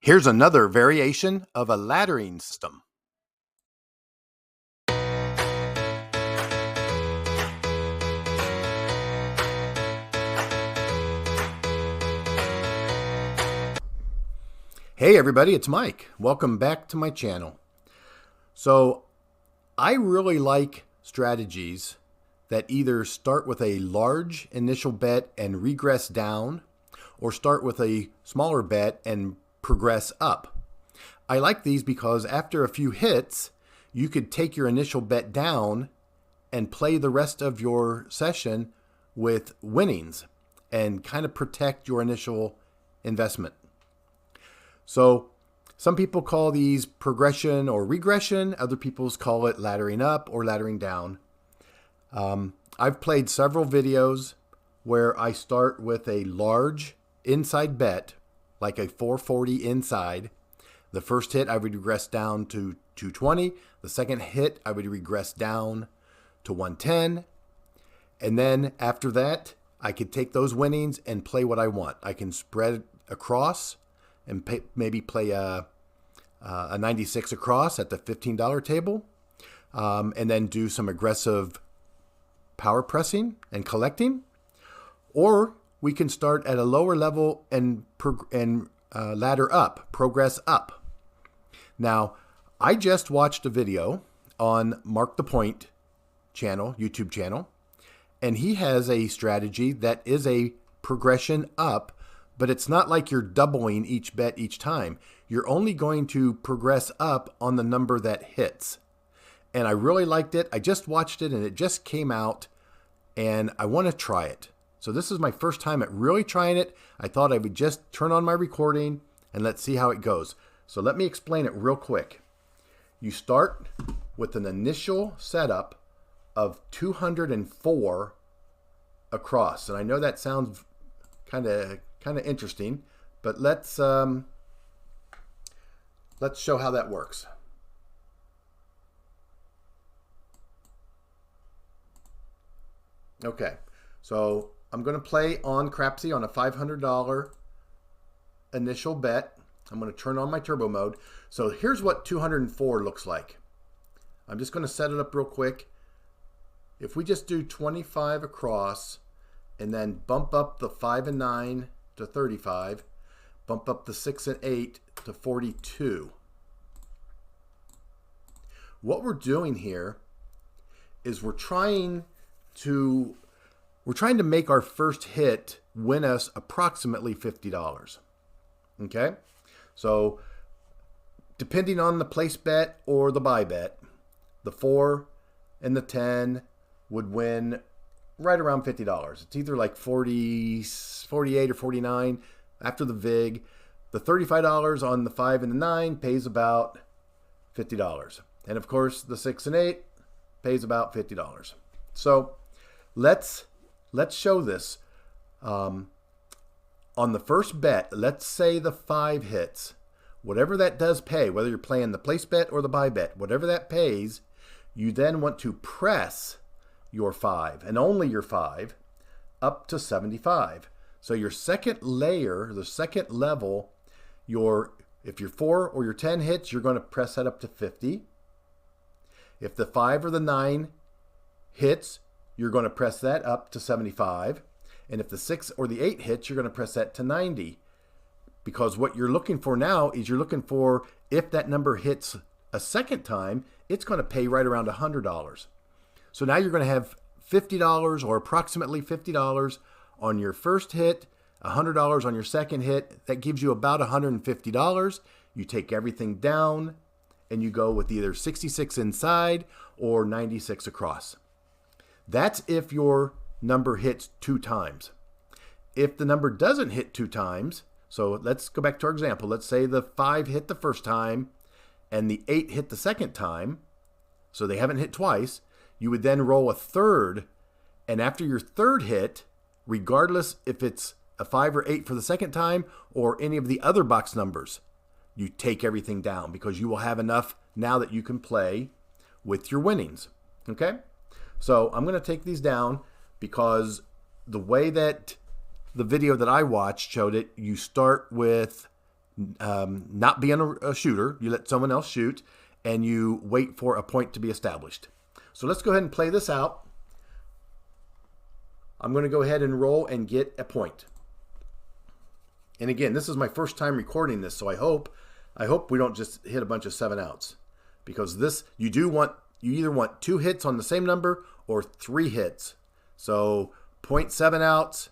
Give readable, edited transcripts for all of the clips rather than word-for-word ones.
Here's another variation of a laddering system. Hey everybody, it's Mike. Welcome back to my channel. So I really like strategies that either start with a large initial bet and regress down, or start with a smaller bet and progress up. I like these because after a few hits, you could take your initial bet down and play the rest of your session with winnings and kind of protect your initial investment. So some people call these progression or regression. Other people call it laddering up or laddering down. I've played several videos where I start with a large inside bet, like a 440 inside. The first hit, I would regress down to 220. The second hit, I would regress down to 110. And then after that, I could take those winnings and play what I want. I can spread across and maybe play a 96 across at the $15 table, and then do some aggressive power pressing and collecting. Or we can start at a lower level and ladder up, progress up. Now, I just watched a video on Mark the Point channel, YouTube channel, and he has a strategy that is a progression up, but it's not like you're doubling each bet each time. You're only going to progress up on the number that hits. And I really liked it. I just watched it and it just came out and I want to try it. So this is my first time at really trying it. I thought I would just turn on my recording and let's see how it goes. So let me explain it real quick. You start with an initial setup of 204 across. And I know that sounds kind of interesting, but let's show how that works. Okay, so I'm going to play on Crapsy on a $500 initial bet. I'm going to turn on my turbo mode. So here's what 204 looks like. I'm just going to set it up real quick. If we just do 25 across and then bump up the 5 and 9 to 35, bump up the 6 and 8 to 42. What we're doing here is we're trying to make our first hit win us approximately $50. Okay? So depending on the place bet or the buy bet, the 4 and the 10 would win right around $50. It's either like 40, 48 or 49 after the VIG. The $35 on the 5 and the 9 pays about $50. And of course, the 6 and 8 pays about $50. So let's show this. On the first bet, let's say the 5 hits. Whatever that does pay, whether you're playing the place bet or the buy bet, whatever that pays, you then want to press your 5 and only your 5 up to 75. So your second layer, the second level, if your 4 or your 10 hits, you're going to press that up to 50. If the 5 or the 9 hits, you're going to press that up to 75. And if the 6 or the 8 hits, you're going to press that to 90. Because what you're looking for now is you're looking for, if that number hits a second time, it's going to pay right around $100. So now you're going to have $50 or approximately $50 on your first hit, $100 on your second hit. That gives you about $150. You take everything down and you go with either 66 inside or 96 across. That's if your number hits 2 times. If the number doesn't hit 2 times, so let's go back to our example. Let's say the 5 hit the first time and the 8 hit the second time. So they haven't hit twice. You would then roll a third, and after your third hit, regardless if it's a 5 or 8 for the second time or any of the other box numbers, you take everything down because you will have enough now that you can play with your winnings. Okay? So I'm going to take these down because the way that the video that I watched showed it, you start with not being a shooter. You let someone else shoot, and you wait for a point to be established. So let's go ahead and play this out. I'm going to go ahead and roll and get a point. And again, this is my first time recording this, so I hope we don't just hit a bunch of 7-outs, because this you either want 2 hits on the same number or 3 hits. So 0.7 outs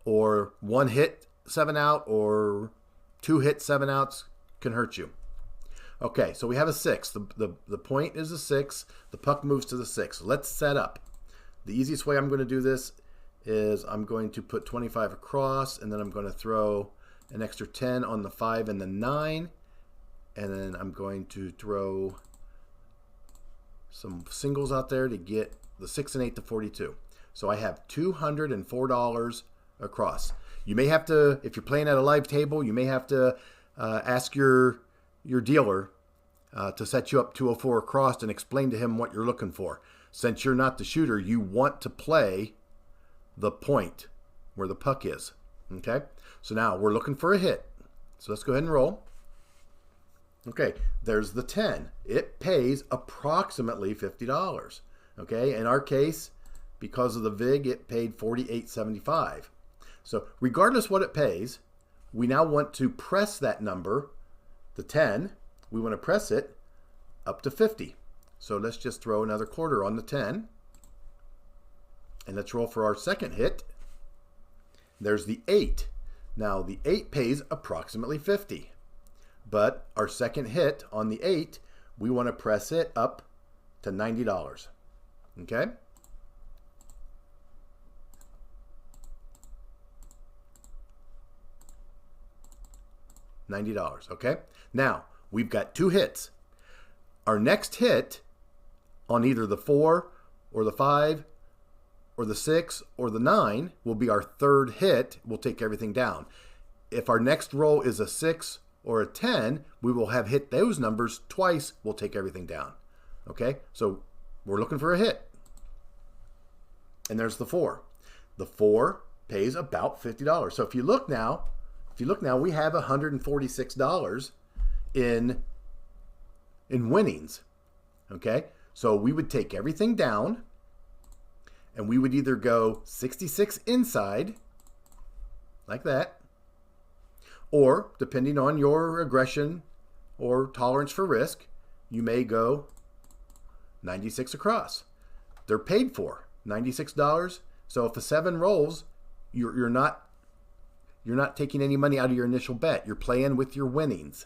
or 1 hit 7-out or 2 hit 7-outs can hurt you. Okay, so we have a 6. The point is a 6. The puck moves to the 6. Let's set up. The easiest way I'm going to do this is I'm going to put 25 across, and then I'm going to throw an extra 10 on the 5 and the 9. And then I'm going to throw some singles out there to get the 6 and 8 to 42. So I have $204 across. You may have to, if you're playing at a live table, you may have to ask your dealer to set you up 204 across and explain to him what you're looking for. Since you're not the shooter, you want to play the point where the puck is. Okay? So now we're looking for a hit. So let's go ahead and roll. Okay, there's the 10. It pays approximately $50. Okay, in our case, because of the VIG, it paid $48.75. So regardless what it pays, we now want to press that number, the 10, we want to press it up to 50. So let's just throw another quarter on the 10. And let's roll for our second hit. There's the 8. Now the 8 pays approximately 50. But our second hit on the 8, we want to press it up to $90. Okay? $90. Okay? Now, we've got 2 hits. Our next hit on either the 4 or the 5 or the 6 or the 9 will be our third hit. We'll take everything down. If our next roll is a 6 or a 10, we will have hit those numbers twice. We'll take everything down. Okay? So we're looking for a hit. And there's the 4. The 4 pays about $50. So if you look now, we have $146 in winnings. Okay? So we would take everything down, and we would either go 66 inside, like that, or depending on your aggression or tolerance for risk, you may go 96 across. They're paid for $96. So if a 7 rolls, you're not taking any money out of your initial bet. You're playing with your winnings.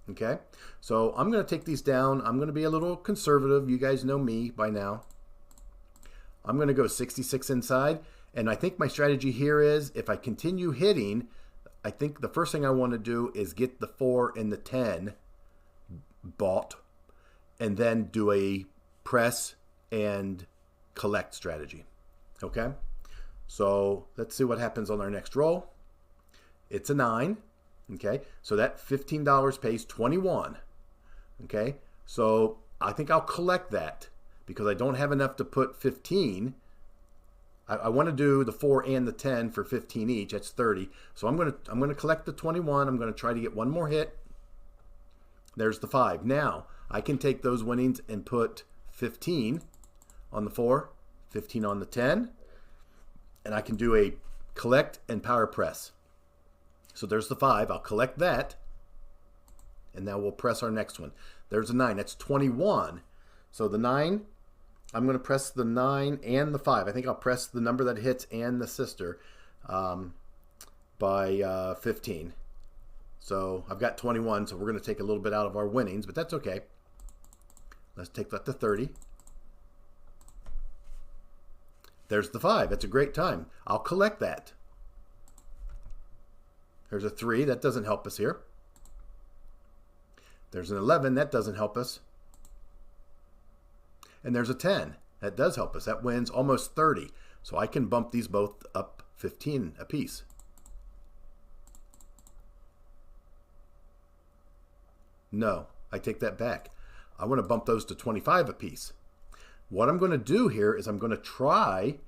Okay? So I'm going to take these down. I'm going to be a little conservative. You guys know me by now. I'm going to go 66 inside. And I think my strategy here is if I continue hitting, I think the first thing I want to do is get the 4 and the 10 bought, and then do a press and collect strategy. Okay? So let's see what happens on our next roll. It's a 9. Okay? So that $15 pays $21. Okay? So I think I'll collect that because I don't have enough to put 15. I want to do the 4 and the 10 for 15 each. That's 30. So I'm going to collect the 21. I'm going to try to get one more hit. There's the 5. Now I can take those winnings and put 15 on the 4, 15 on the 10, and I can do a collect and power press. So there's the 5. I'll collect that, and now we'll press our next one. There's a 9. That's 21. So the 9. I'm going to press the 9 and the 5. I think I'll press the number that hits and the sister by 15. So I've got 21, so we're going to take a little bit out of our winnings, but that's okay. Let's take that to 30. There's the 5. That's a great time. I'll collect that. There's a 3. That doesn't help us here. There's an 11. That doesn't help us. And there's a 10. That does help us. That wins almost 30. So I can bump these both up 15 apiece. No, I take that back. I want to bump those to 25 apiece. What I'm going to do here is I'm going to try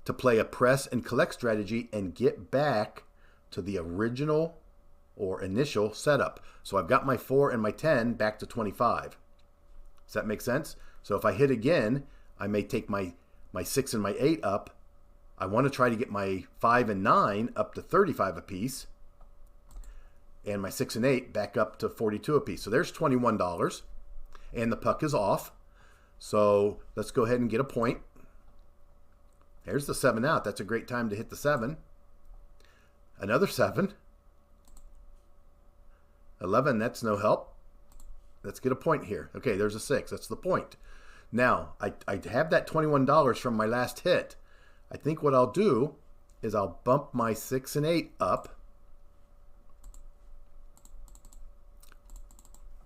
to play a press and collect strategy and get back to the original or initial setup. So I've got my 4 and my 10 back to 25. Does that make sense? So if I hit again, I may take my 6 and my 8 up. I want to try to get my 5 and 9 up to 35 apiece, and my 6 and 8 back up to 42 apiece. So there's $21, and the puck is off. So let's go ahead and get a point. There's the 7 out. That's a great time to hit the 7. Another 7. 11, that's no help. Let's get a point here. Okay, there's a 6. That's the point. Now, I have that $21 from my last hit. I think what I'll do is I'll bump my 6 and 8 up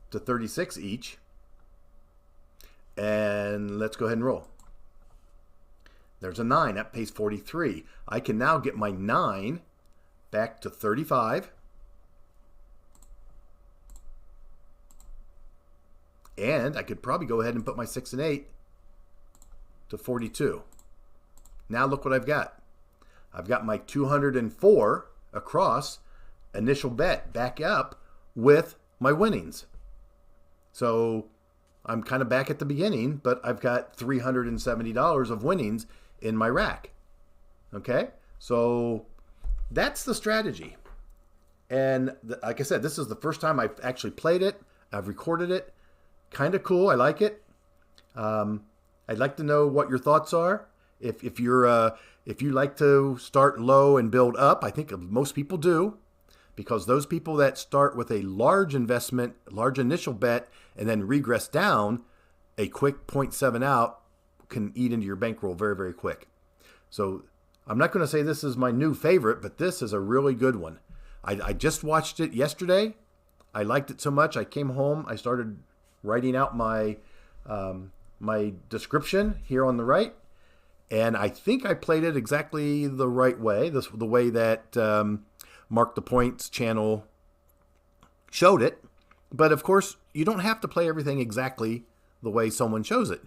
to 36 each. And let's go ahead and roll. There's a 9. That pays 43. I can now get my 9 back to 35. And I could probably go ahead and put my 6 and 8 to 42. Now look what I've got. I've got my 204 across initial bet back up with my winnings. So I'm kind of back at the beginning, but I've got $370 of winnings in my rack. Okay? So that's the strategy. And like I said, this is the first time I've actually played it. I've recorded it. Kind of cool. I like it. I'd like to know what your thoughts are. If you like to start low and build up, I think most people do, because those people that start with a large investment, large initial bet, and then regress down, a quick 0.7 out can eat into your bankroll very, very quick. So I'm not going to say this is my new favorite, but this is a really good one. I just watched it yesterday. I liked it so much. I came home. I started writing out my my description here on the right. And I think I played it exactly the right way, the way that Mark the Points channel showed it. But of course, you don't have to play everything exactly the way someone shows it.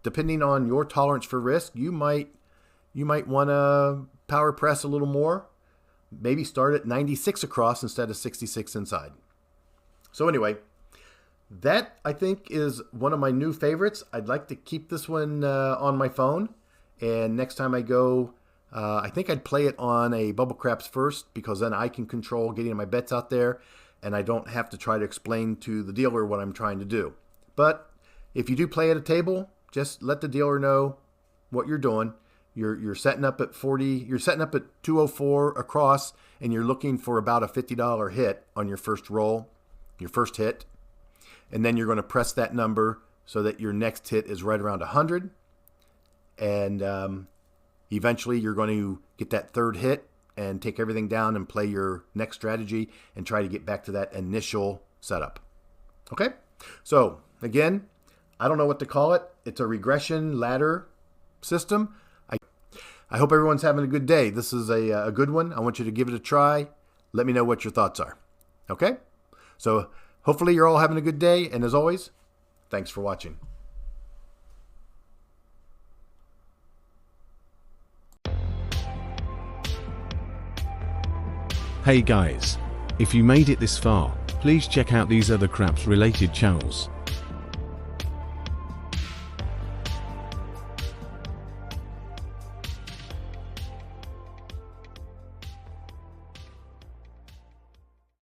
Depending on your tolerance for risk, you might want to power press a little more. Maybe start at 96 across instead of 66 inside. So anyway, that I think is one of my new favorites. I'd like to keep this one on my phone. And next time I go, I think I'd play it on a Bubble Craps first, because then I can control getting my bets out there and I don't have to try to explain to the dealer what I'm trying to do. But if you do play at a table, just let the dealer know what you're doing. You're setting up at 40, you're setting up at 204 across, and you're looking for about a $50 hit on your first roll, your first hit. And then you're going to press that number so that your next hit is right around 100. And eventually you're going to get that third hit and take everything down and play your next strategy and try to get back to that initial setup. Okay? So again, I don't know what to call it. It's a regression ladder system. I hope everyone's having a good day. This is a good one. I want you to give it a try. Let me know what your thoughts are. Okay? So hopefully you're all having a good day. And as always, thanks for watching. Hey guys, if you made it this far, please check out these other craps related channels.